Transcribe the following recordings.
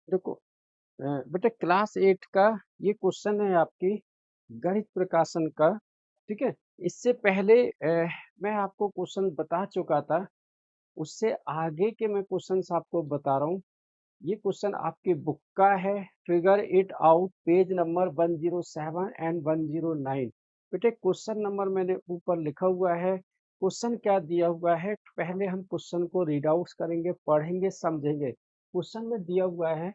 देखो बेटा क्लास 8 का ये क्वेश्चन है आपकी गणित प्रकाशन का। ठीक है, इससे पहले मैं आपको क्वेश्चन बता चुका था, उससे आगे के मैं क्वेश्चंस आपको बता रहा हूँ। ये क्वेश्चन आपके बुक का है, figure it out, page number 107 and 109। बेटे क्वेश्चन नंबर मैंने ऊपर लिखा हुआ है, क्वेश्चन क्या दिया हुआ है, पहले हम क्वेश्चन को रीड आउट करेंगे, पढ़ेंगे, समझेंगे। क्वेश्चन में दिया हुआ है,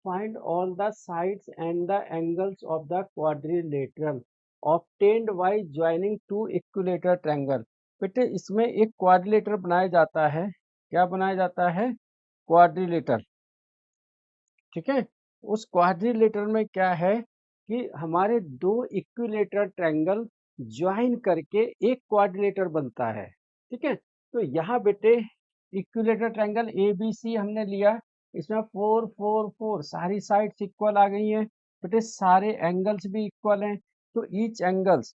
find all the sides and the angles of the quadrilateral obtained by joining two equilateral triangle. बेटे इसमें एक क्वाड्रिलेटर बनाया जाता है, क्या बनाया जाता है, क्वाड्रिलेटर। ठीक है, उस क्वाड्रिलेटर में क्या है कि हमारे दो इक्विलेटरल ट्रायंगल ज्वाइन करके एक क्वाड्रिलेटर बनता है। ठीक है, तो यहाँ बेटे equilateral triangle A B C हमने लिया, इसमें 4 4 4 सारी साइड्स इक्वल आ गई हैं बेटे, सारे एंगल्स भी इक्वल हैं। तो ईच एंगल्स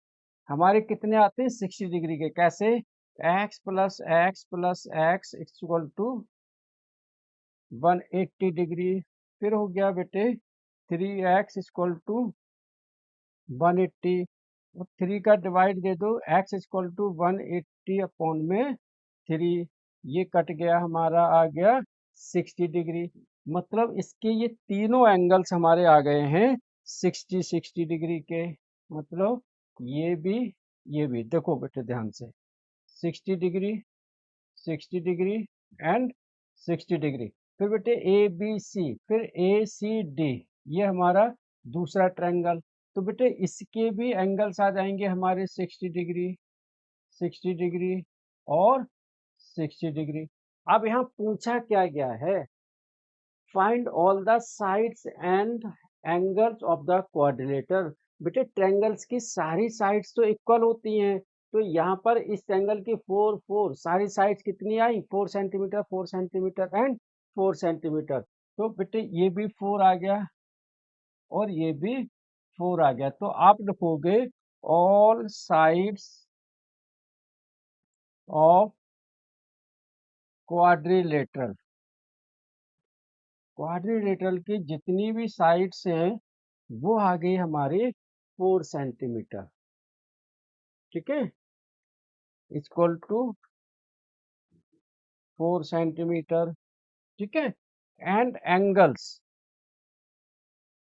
हमारे कितने आते हैं, 60 डिग्री के। कैसे, x plus X plus X equal to 180 degree. फिर हो गया बेटे 3x इक्वल टू 180, और 3 का डिवाइड दे दो, x इक्वल टू 180 अपॉन में 3, ये कट गया, हमारा आ गया 60 डिग्री। मतलब इसके ये तीनों एंगल्स हमारे आ गए हैं 60 डिग्री के। मतलब ये भी देखो बेटे ध्यान से, 60 डिग्री, 60 डिग्री एंड 60 डिग्री। फिर बेटे ए बी सी, फिर ए सी डी, ये हमारा दूसरा ट्रायंगल। तो बेटे इसके भी एंगल्स आ जाएंगे हमारे 60 डिग्री, 60 डिग्री और 60 डिग्री। अब यहाँ पूछा क्या गया है, find all the sides and angles of the quadrilateral. बेटे ट्रायंगल्स की सारी साइड्स तो इक्वल होती हैं, तो यहाँ पर इस ट्रायंगल की 4 4 सारी साइड्स कितनी आई, 4 सेंटीमीटर 4 सेंटीमीटर एंड 4 सेंटीमीटर। तो बेटे ये भी 4 आ गया और ये भी 4 आ गया। तो आप लिखोगे all sides of quadrilateral, quadrilateral की जितनी भी साइड्स हैं वो आ गई हमारे 4 सेंटीमीटर। ठीक है, इक्वल टू 4 सेंटीमीटर। ठीक है, एंड एंगल्स,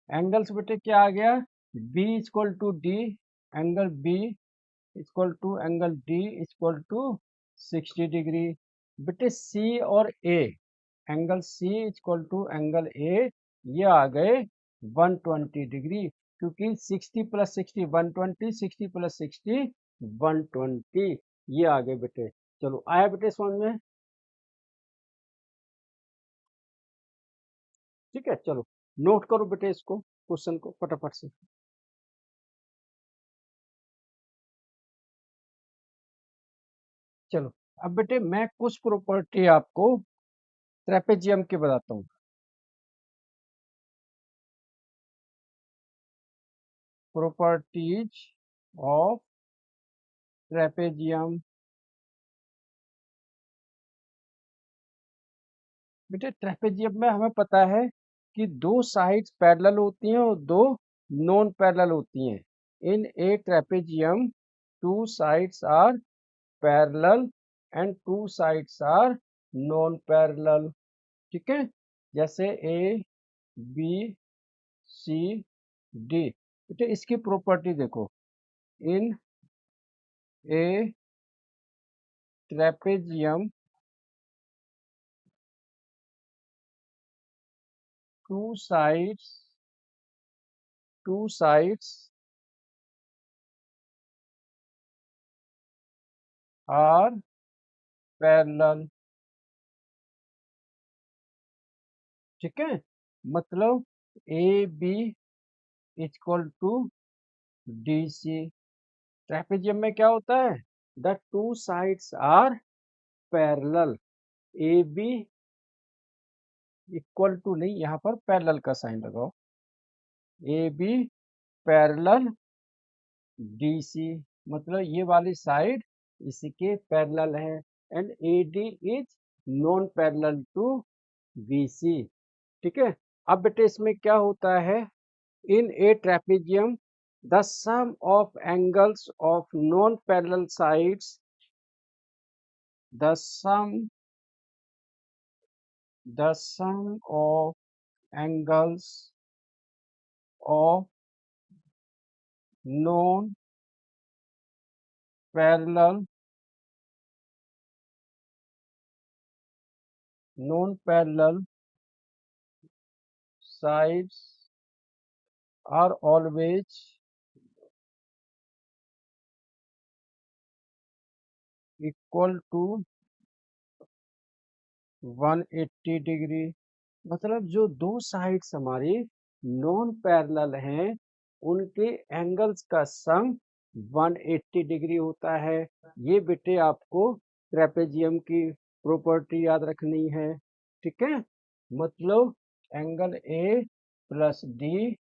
एंगल्स बेटे क्या आ गया, B equal to D, angle B equal to angle D equal to 60 degree. बेटे सी और ए, angle C equal to angle A, ये आ गए 120 डिग्री, क्योंकि 60 प्लस 60 120, 60 प्लस 60 120, ये आ गए बेटे। चलो आया बेटे समझ में। ठीक है, चलो नोट करो बेटे इसको, क्वेश्चन को फटाफट से। चलो अब बेटे मैं कुछ प्रॉपर्टी आपको ट्रेपेजियम की बताता हूँ। Properties of trapezium. बेटे ट्रेपेजियम में हमें पता है कि दो साइड्स पैरेलल होती हैं और दो नॉन पैरेलल होती हैं। In a trapezium two sides are parallel and two sides are non parallel. ठीक है, जैसे ए बी सी डी। बेटे इसकी प्रॉपर्टी देखो, in a trapezium two sides, two sides are parallel. ठीक है, मतलब A B equal to D C. Trapezium में क्या होता है, the two sides are parallel, A B equal to नहीं, यहाँ पर पैरेलल का साइन लगाओ, A B parallel D C, मतलब ये वाली साइड इसके पैरेलल है, and A D is non parallel to B C. ठीक है, अब बेटे इसमें क्या होता है, in a trapezium the sum of angles of non parallel sides the sum of angles of non parallel sides are always equal to 180 degree. मतलब जो दो साइड्स हमारी नॉन पैरेलल हैं उनके एंगल्स का सम 180 डिग्री होता है। ये बेटे आपको ट्रेपेजियम की प्रॉपर्टी याद रखनी है, ठीक है। मतलब angle A plus D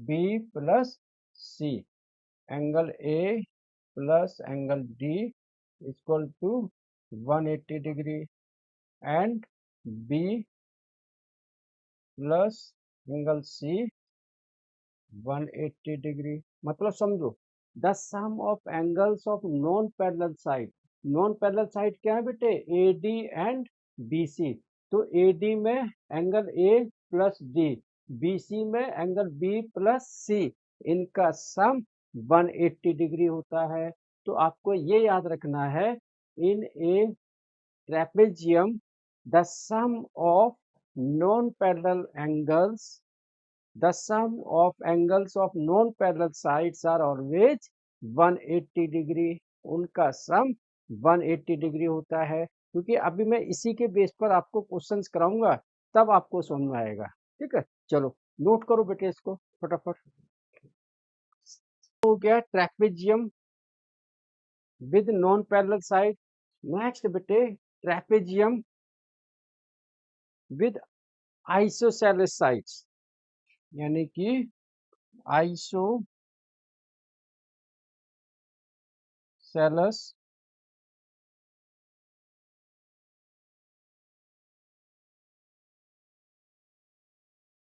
B plus C, angle A plus angle D equal to 180 degree and B plus angle C 180 degree. मतलब समझो, the sum of angles of non parallel side. Non parallel side क्या है बेटे, A D and B C. तो A D में angle A plus D, B C में angle B plus सी, इनका सम 180 degree होता है। तो आपको ये याद रखना है, in a trapezium the sum of non-parallel angles, the sum of angles of non-parallel sides are always 180 degree. उनका सम 180 डिग्री होता है। क्योंकि अभी मैं इसी के बेस पर आपको क्वेश्चंस कराऊंगा, तब आपको समझ में आएगा, ठीक है। चलो नोट करो बेटे इसको फटाफट। हो गया trapezium with non parallel side. Next बेटे ट्रेपेजियम विद आइसोसेलेस साइड्स, यानी कि आइसोसेलस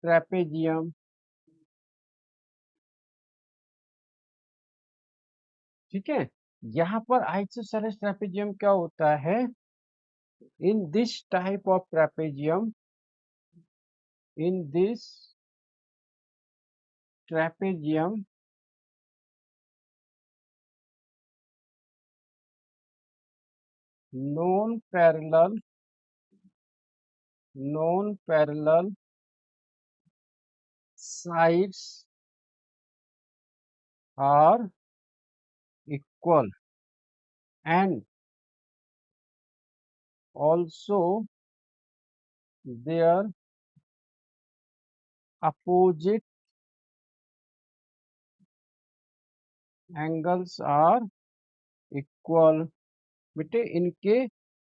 ट्रेपेजियम, ठीक है। यहाँ पर आइसोसेलेस ट्रेपेजियम क्या होता है, in this type of trapezium, in this trapezium non parallel sides are equal and also their opposite angles are equal। बेटे इनके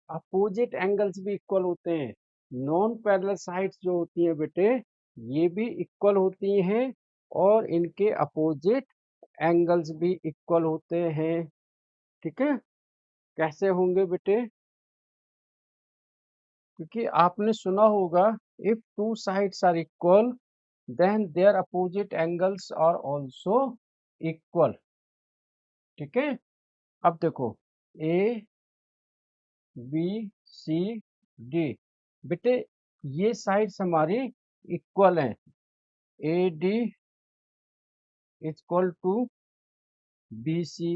अपोजिट एंगल्स भी इक्वल होते हैं। नॉन पैरेलल साइड्स जो होती हैं बेटे, ये भी इक्वल होती हैं और इनके अपोजिट एंगल्स भी इक्वल होते हैं, ठीक है। कैसे होंगे बेटे, क्योंकि आपने सुना होगा, if two sides are equal then their opposite angles are also equal, ठीक है। अब देखो ए बी सी डी, बेटे ये साइड्स हमारी इक्वल हैं। A D equal to B C,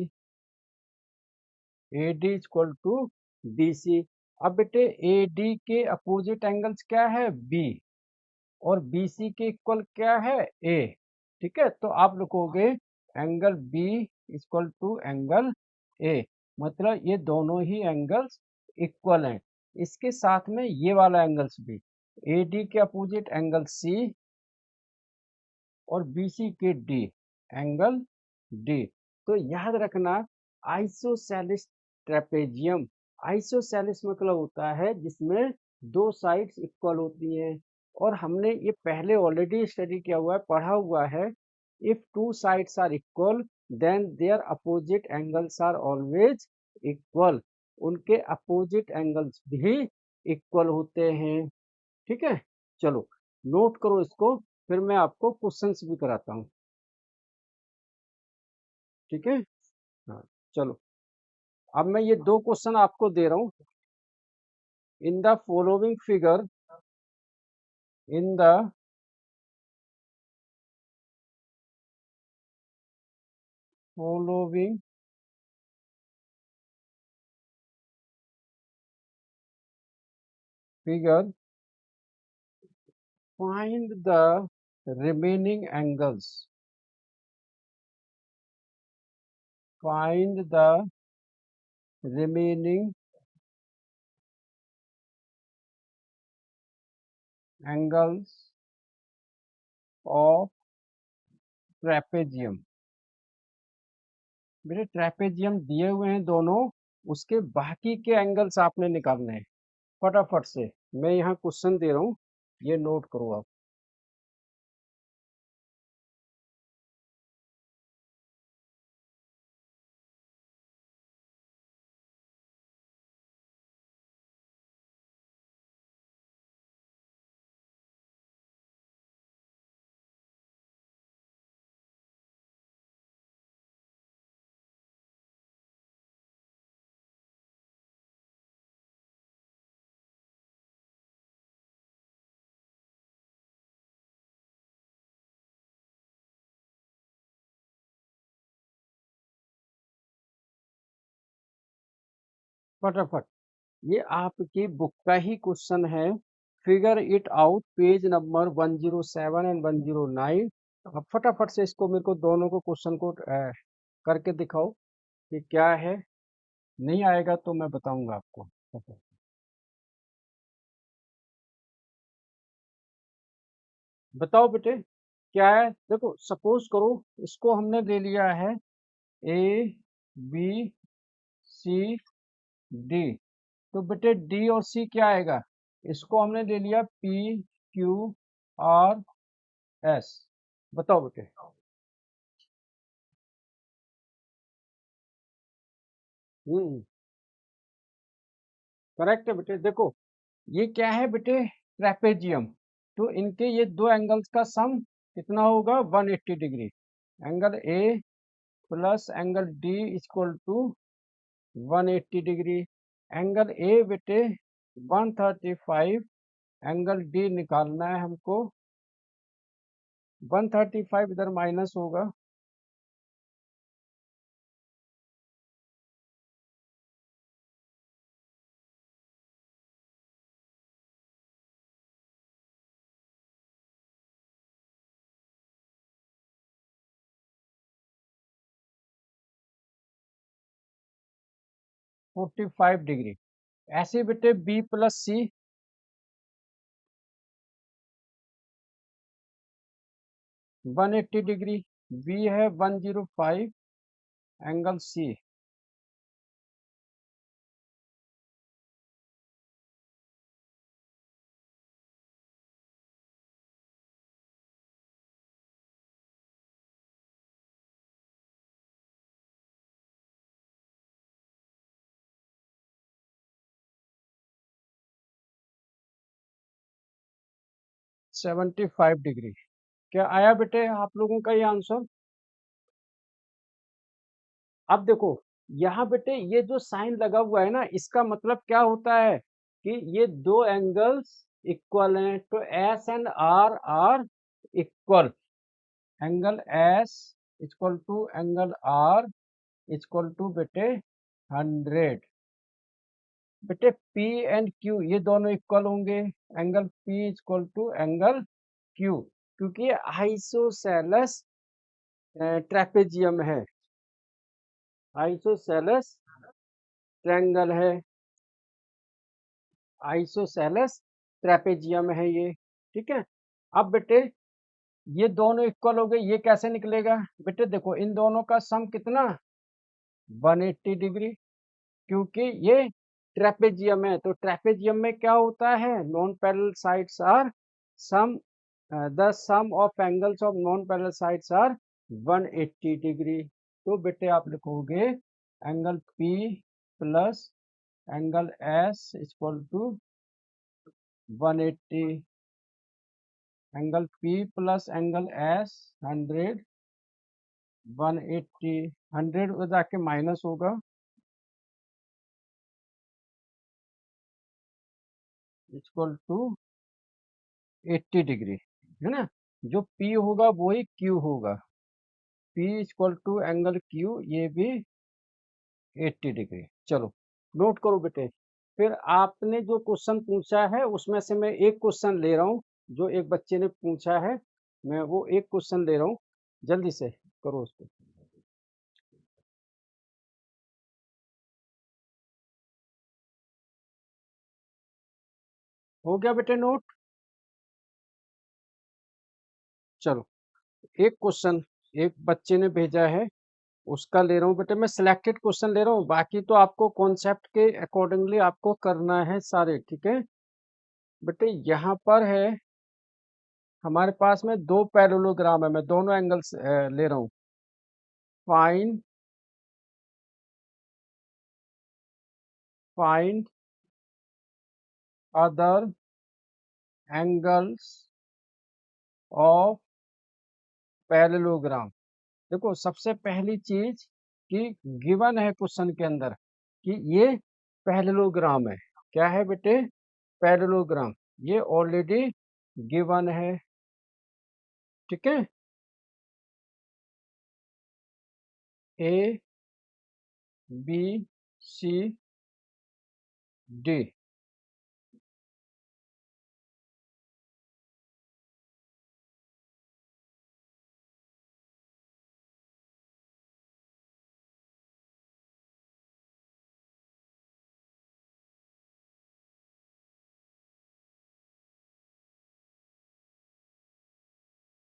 A D equal to B C. अब बेटे ए डी के अपोजिट एंगल्स क्या है, बी, और बी सी के इक्वल क्या है, ए, ठीक है। तो आप लिखोगे angle B equal to angle A, मतलब ये दोनों ही एंगल्स इक्वल हैं। इसके साथ में ये वाला एंगल्स भी, ए डी के अपोजिट एंगल सी और बी सी के डी, एंगल डी। तो याद रखना, आइसोसेलिस ट्रेपेजियम, आइसोसेलिस मतलब होता है जिसमें दो साइड्स इक्वल होती हैं। और हमने ये पहले ऑलरेडी स्टडी किया हुआ है, पढ़ा हुआ है, if two sides are equal then their opposite angles are always equal. उनके अपोजिट एंगल्स भी इक्वल होते हैं, ठीक है। चलो नोट करो इसको, फिर मैं आपको क्वेश्चंस भी कराता हूँ। ठीक है। हाँ, चलो। अब मैं ये दो क्वेश्चन आपको दे रहा हूँ। In the following figure, in the following figure find the remaining angles. Find the remaining angles of trapezium. मेरे ट्रेपेजियम दिए हुए हैं दोनों, उसके बाकी के एंगल्स आपने निकालने हैं फटाफट से। मैं यहाँ क्वेश्चन दे रहा हूँ, ये नोट करो आप। फटाफट, ये आपकी बुक का ही क्वेश्चन है। Figure it out, page number 107 and 109। अब फटाफट से इसको, मेरे को दोनों को क्वेश्चन को करके दिखाओ कि क्या है। नहीं आएगा तो मैं बताऊंगा आपको। बताओ बेटे, क्या है। देखो, सपोज करो इसको हमने ले लिया है ए बी सी डी। तो बेटे डी और सी क्या आएगा, इसको हमने ले लिया पी क्यू आर एस। बताओ बेटे। हम्म, करेक्ट है बेटे। देखो, ये क्या है बेटे, ट्रेपेजियम। तो इनके ये दो एंगल्स का सम कितना होगा, 180 degree. Angle A plus angle D equal to 180 degree. Angle A बेटे 135, एंगल डी निकालना है हमको। 135 इधर माइनस होगा, 45 डिग्री। ऐसे बेटे बी प्लस सी, 180 डिग्री। बी है 105, एंगल सी 75 डिग्री। क्या आया बेटे आप लोगों का ये आंसर। अब देखो, यहाँ बेटे ये जो साइन लगा हुआ है ना, इसका मतलब क्या होता है कि ये दो एंगल्स इक्वल हैं। तो S and R are equal. Angle S equal to angle R equal to बेटे 100। बेटे पी एंड क्यू ये दोनों इक्वल होंगे। Angle P equal to angle Q, क्योंकि ये आइसोसेलेस ट्रेपेजियम है, आइसोसेलेस ट्रायंगल है, आइसोसेलेस ट्रेपेजियम है ये। ठीक है। अब बेटे ये दोनों इक्वल हो गए, ये कैसे निकलेगा। बेटे देखो, इन दोनों का सम कितना, 180 डिग्री। क्योंकि ये ट्रेपेजियम है, तो ट्रेपेजियम में क्या होता है, non parallel sides are sum, the sum of angles of non parallel sides are 180 degree. तो बेटे आप लिखोगे angle P plus angle S equal to 180 angle P plus angle S 100 180 100 में जाके माइनस होगा इक्वल टू 80 डिग्री, है ना। जो P होगा वही Q होगा, P equal to angle Q, ये भी 80 डिग्री। चलो नोट करो बेटे। फिर आपने जो क्वेश्चन पूछा है उसमें से मैं एक क्वेश्चन ले रहा हूँ, जो एक बच्चे ने पूछा है, मैं वो एक क्वेश्चन ले रहा हूँ, जल्दी से करो उसको। हो गया बेटे नोट? चलो एक क्वेश्चन एक बच्चे ने भेजा है, उसका ले रहा हूँ बेटे, मैं सिलेक्टेड क्वेश्चन ले रहा हूँ, बाकी तो आपको कॉन्सेप्ट के अकॉर्डिंगली आपको करना है सारे, ठीक है बेटे। यहाँ पर है हमारे पास में दो पैरेललोग्राम है, मैं दोनों एंगल्स ले रहा हूँ। Find find other angles of parallelogram. देखो सबसे पहली चीज कि गिवन है क्वेश्चन के अंदर कि ये पैरेललोग्राम है। क्या है बेटे? पैरेललोग्राम, ये ऑलरेडी गिवन है, ठीक है। A B C D.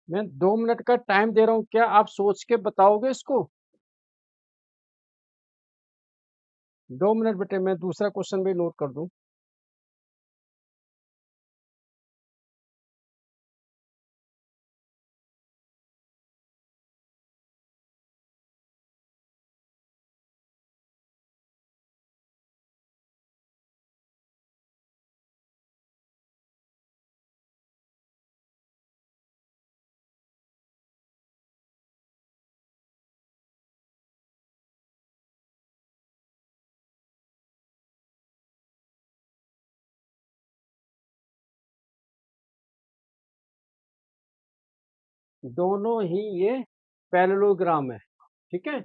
मैं 2 मिनट का टाइम दे रहा हूँ, क्या आप सोच के बताओगे इसको? 2 मिनट बेटे, मैं दूसरा क्वेश्चन भी नोट कर दूं। दोनों ही ये पैरेललोग्राम है, ठीक है।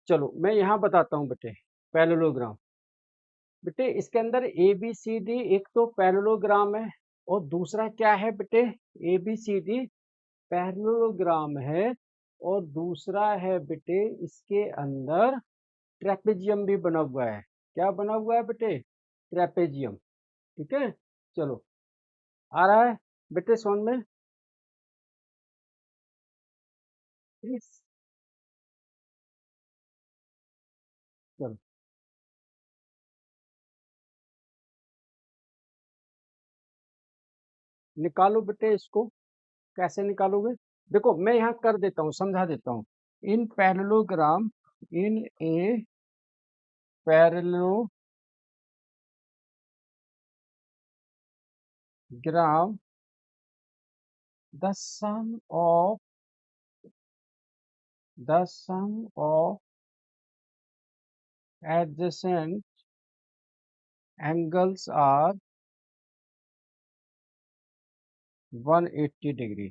चलो मैं यहाँ बताता हूँ बेटे, पैरेललोग्राम। बेटे इसके अंदर ए बी सी डी एक तो पैरेललोग्राम है, और दूसरा क्या है बेटे? A B C D parallelogram है, और दूसरा है बेटे इसके अंदर ट्रेपेजियम भी बना हुआ है। क्या बना हुआ है बेटे? ट्रेपेजियम, ठीक है। चलो आ रहा है बेटे समझ में? इस चलो निकालो बेटे इसको। कैसे निकालोगे? देखो मैं यहाँ कर देता हूँ, समझा देता हूँ। इन parallelogram, in a parallelogram, the sum of adjacent angles are 180 degree.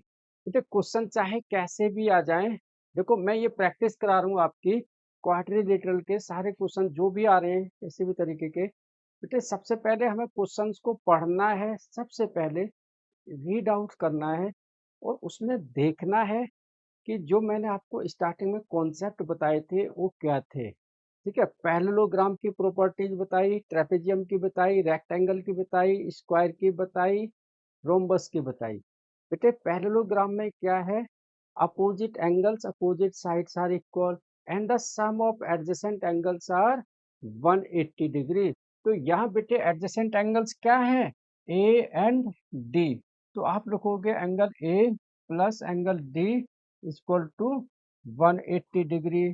बेटे क्वेश्चन चाहे कैसे भी आ जाए, देखो मैं ये प्रैक्टिस करा रहा हूँ आपकी, क्वाड्रिलेटरल के सारे क्वेश्चन जो भी आ रहे हैं किसी भी तरीके के, बेटे सबसे पहले हमें क्वेश्चंस को पढ़ना है, सबसे पहले रीड आउट करना है, और उसमें देखना है कि जो मैंने आपको स्टार्टिंग में कॉन्सेप्ट बताए थे वो क्या थे, ठीक है। पैरेललोग्राम की प्रॉपर्टीज बताई, ट्रेपेजियम की बताई, रेक्टेंगल की बताई, स्क्वायर की बताई, रोम्बस की बताई। बेटे पैरेललोग्राम में क्या है? Opposite angles, opposite sides are equal, and the sum of adjacent angles are 180 degree. तो यहाँ बेटे एडजेसेंट एंगल्स क्या है? A and D. तो आप लिखोगे angle A plus angle D equal to 180 degree,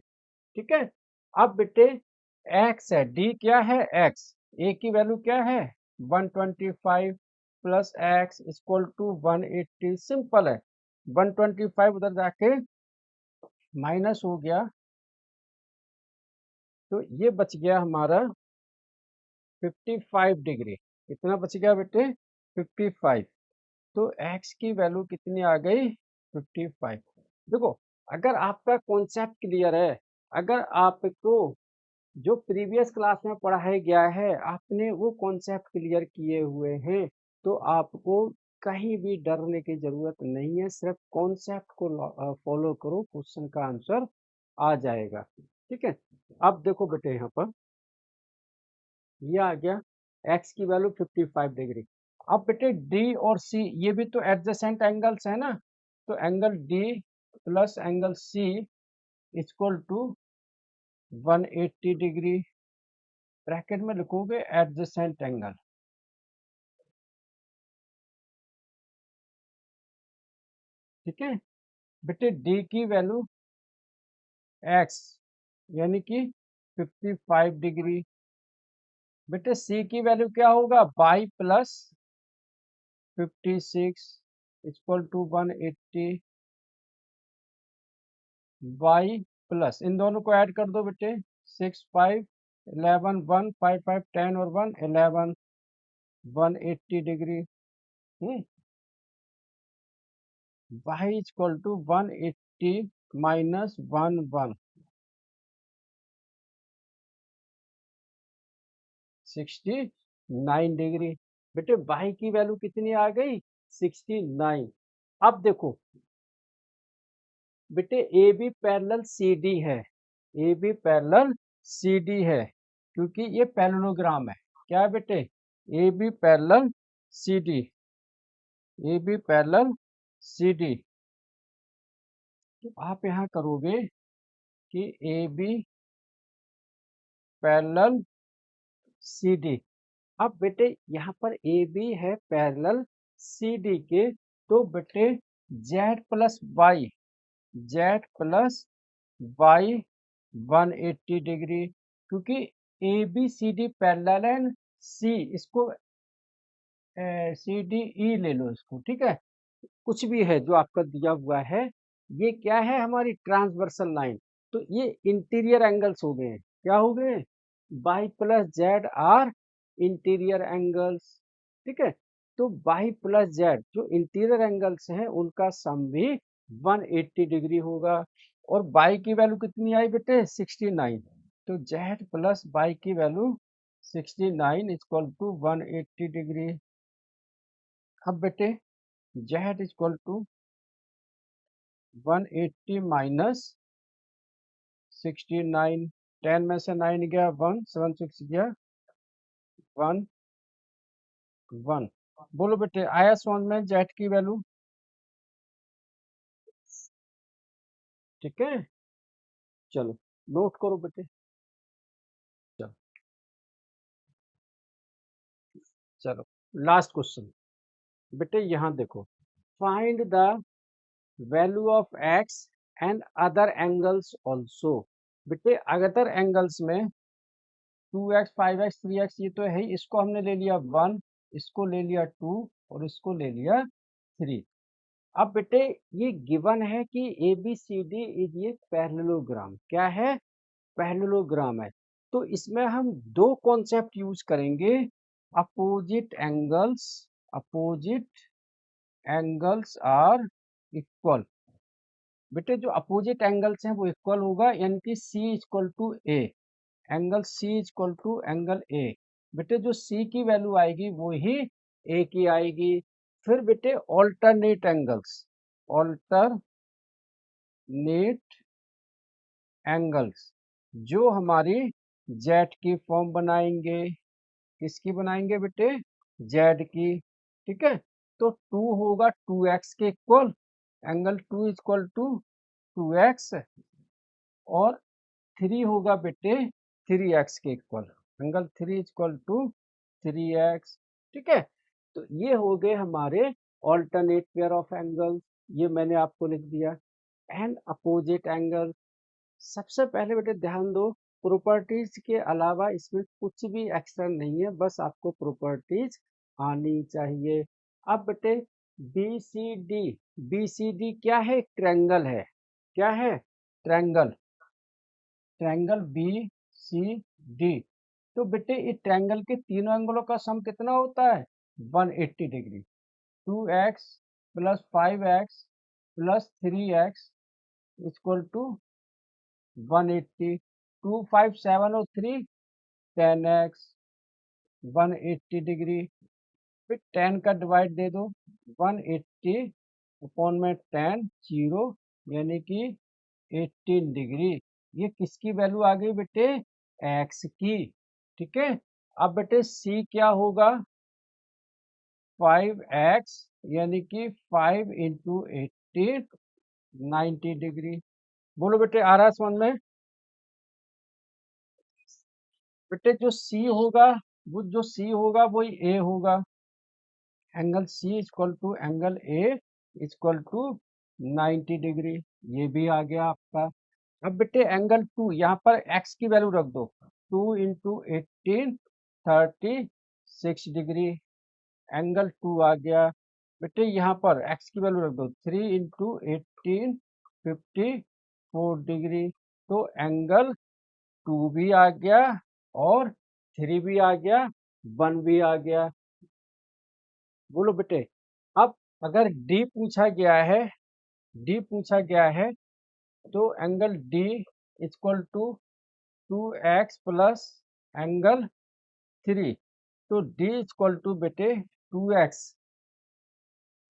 ठीक है। अब बेटे एक्स है, डी क्या है? एक्स, ए की वैल्यू क्या है? 125, plus X equal to 180। Simple है, 125 उधर जाके माइनस हो गया, तो ये बच गया हमारा 55 डिग्री। कितना बच गया बेटे? 55। तो x की वैल्यू कितनी आ गई? 55। देखो, अगर आपका कॉन्सेप्ट क्लियर है, अगर आपको जो प्रीवियस क्लास में पढ़ाया गया है आपने वो कॉन्सेप्ट क्लियर किए हुए हैं, तो आपको कहीं भी डरने की जरूरत नहीं है। सिर्फ कॉन्सेप्ट को फॉलो करो, क्वेश्चन का आंसर आ जाएगा। ठीक है, अब देखो बेटे, यहाँ पर ये आ गया x की वैल्यू 55 डिग्री। अब बेटे d और c ये भी तो एडजेसेंट एंगल्स है ना, तो angle d plus angle c equal to 180 degree. Bracket में लिखोगे एडजेसेंट एंगल। ठीक है बेटे, d की वैल्यू x यानी कि 55 डिग्री। बेटे c की वैल्यू क्या होगा? Y plus 56 equal to 180 Y plus, इन दोनों को ऐड कर दो बेटे, 6 5 11 1 5 5 10 और 1 11 180 degree. Y equal to 180 minus 1 1 69 degree. बेटे वाई की वैल्यू कितनी आ गई? 69। अब देखो बेटे, A B parallel C D है, A B parallel C D है, क्योंकि ये पैरेललोग्राम है। क्या है बेटे? A B parallel C D, A B parallel C D. तो आप यहाँ करोगे कि A B parallel C D. अब बेटे यहाँ पर ए बी है पैरेलल सी डी के, तो बेटे Z plus Y, Z plus Y 180 degree, क्योंकि A B C D parallel है। सी इसको सी डी ई ले लो इसको। ठीक है, कुछ भी है जो आपका दिया हुआ है, ये क्या है? हमारी ट्रांसवर्सल लाइन। तो ये इंटीरियर एंगल्स हो गए। क्या हो गए? Y plus Z are interior angles. ठीक है, तो बाई प्लस जेड जो इंटीरियर एंगल्स हैं उनका सम भी 180 डिग्री होगा। और बाई की वैल्यू कितनी आई बेटे? 69। तो जेड प्लस बाई की वैल्यू 69 इक्वल टू 180 डिग्री। अब बेटे जेड इक्वल टू 180 माइनस 69, 10 में से 9 गया 1, 7 6 गया 1 1। बोलो बेटे, आया समझ में जेड की वैल्यू? ठीक है, चलो नोट करो बेटे। चलो चलो, लास्ट क्वेश्चन बेटे, यहाँ देखो, find the value of x and other angles also. बेटे अदर एंगल्स में 2x 5x 3x ये तो है ही, इसको हमने ले लिया 1, इसको ले लिया 2 और इसको ले लिया 3। अब बेटे ये गिवन है कि A B C D is ये पैरेललोग्राम। क्या है? पैरेललोग्राम है। तो इसमें हम दो कॉन्सेप्ट यूज करेंगे, opposite angles, opposite angles are equal. बेटे जो अपोजिट एंगल्स हैं वो इक्वल होगा, यानी कि C equal to A, angle C equal to angle A. बेटे जो सी की वैल्यू आएगी वो ही ए की आएगी। फिर बेटे ऑल्टरनेट एंगल्स, ऑल्टरनेट एंगल्स जो हमारी जेड की फॉर्म बनाएंगे। किसकी बनाएंगे बेटे? जेड की। ठीक है, तो 2 होगा 2x के equal, angle 2 equal to 2x, और 3 होगा बेटे 3x के equal, angle 3 equal to 3x। ठीक है, तो ये हो गए हमारे ऑल्टरनेट पेयर ऑफ एंगल, ये मैंने आपको लिख दिया। एंड अपोजिट एंगल, सबसे पहले बेटे ध्यान दो, प्रॉपर्टीज के अलावा इसमें कुछ भी एक्स्ट्रा नहीं है, बस आपको प्रॉपर्टीज आनी चाहिए। अब बेटे B C D, B C D क्या है? ट्रायंगल है। क्या है? Triangle. Triangle B C D. तो बेटे इस ट्रायंगल के तीनों एंगलों का सम कितना होता है? 180 degree. 2x plus 5x plus 3x equal to 180। 2 5 7 और 3 10x 180 डिग्री। फिर 10 का डिवाइड दे दो, 180 अपॉन में 10 जीरो, यानी कि 18 डिग्री। ये किसकी वैल्यू आ गई बेटे? x की। ठीक है। अब बेटे c क्या होगा? 5x, यानी कि 5 इंटू 18 90 डिग्री। बोलो बेटे आ रहा है समझ में? बेटे जो c होगा, वो जो c होगा वही a होगा। Angle C equal to angle A equal to 90 degree. ये भी आ गया आपका। अब बेटे एंगल 2, यहाँ पर x की वैल्यू रख दो। 2 इंटू 18 36 डिग्री। एंगल 2 आ गया। बेटे यहाँ पर x की वैल्यू रख दो। 3 इंटू 18 54 डिग्री। तो एंगल 2 भी आ गया और 3 भी आ गया, 1 भी आ गया। बोलो बेटे। अब अगर डी पूछा गया है, डी पूछा गया है, तो angle D equal to 2x plus angle 3। तो डी इक्वल टू बेटे 2x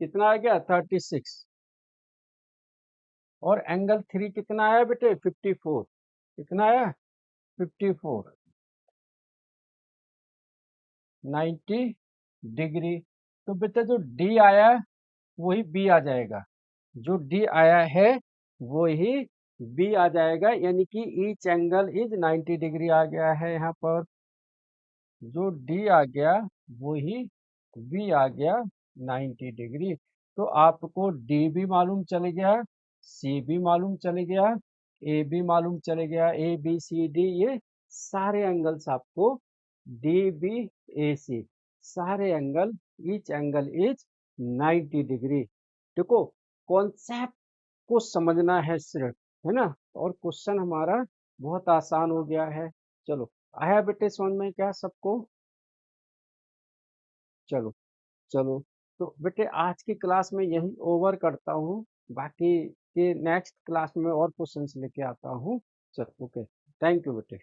कितना आ गया? 36। और एंगल 3 कितना आया बेटे? 54। कितना आया? 54 90 डिग्री। तो बेटे जो डी आया वही बी आ जाएगा। जो डी आया है वही बी आ जाएगा, यानी कि ईच एंगल इज 90 डिग्री आ गया है यहाँ पर। जो डी आ गया वही बी आ गया 90 डिग्री। तो आपको डी भी मालूम चल गया, सी भी मालूम चल गया, ए भी मालूम चल गया। ए बी सी डी ये सारे एंगल्स आपको, डी बी ए सी सारे angle, each angle is 90 degree. देखो कॉन्सेप्ट को समझना है सिर्फ, है ना? और क्वेश्चन हमारा बहुत आसान हो गया है। चलो आया बेटे समझ में क्या सबको? चलो चलो। तो बेटे आज की क्लास में यही ओवर करता हूँ। बाकी के नेक्स्ट क्लास में और क्वेश्चंस लेके आता हूँ। चलो ओके, थैंक यू बेटे।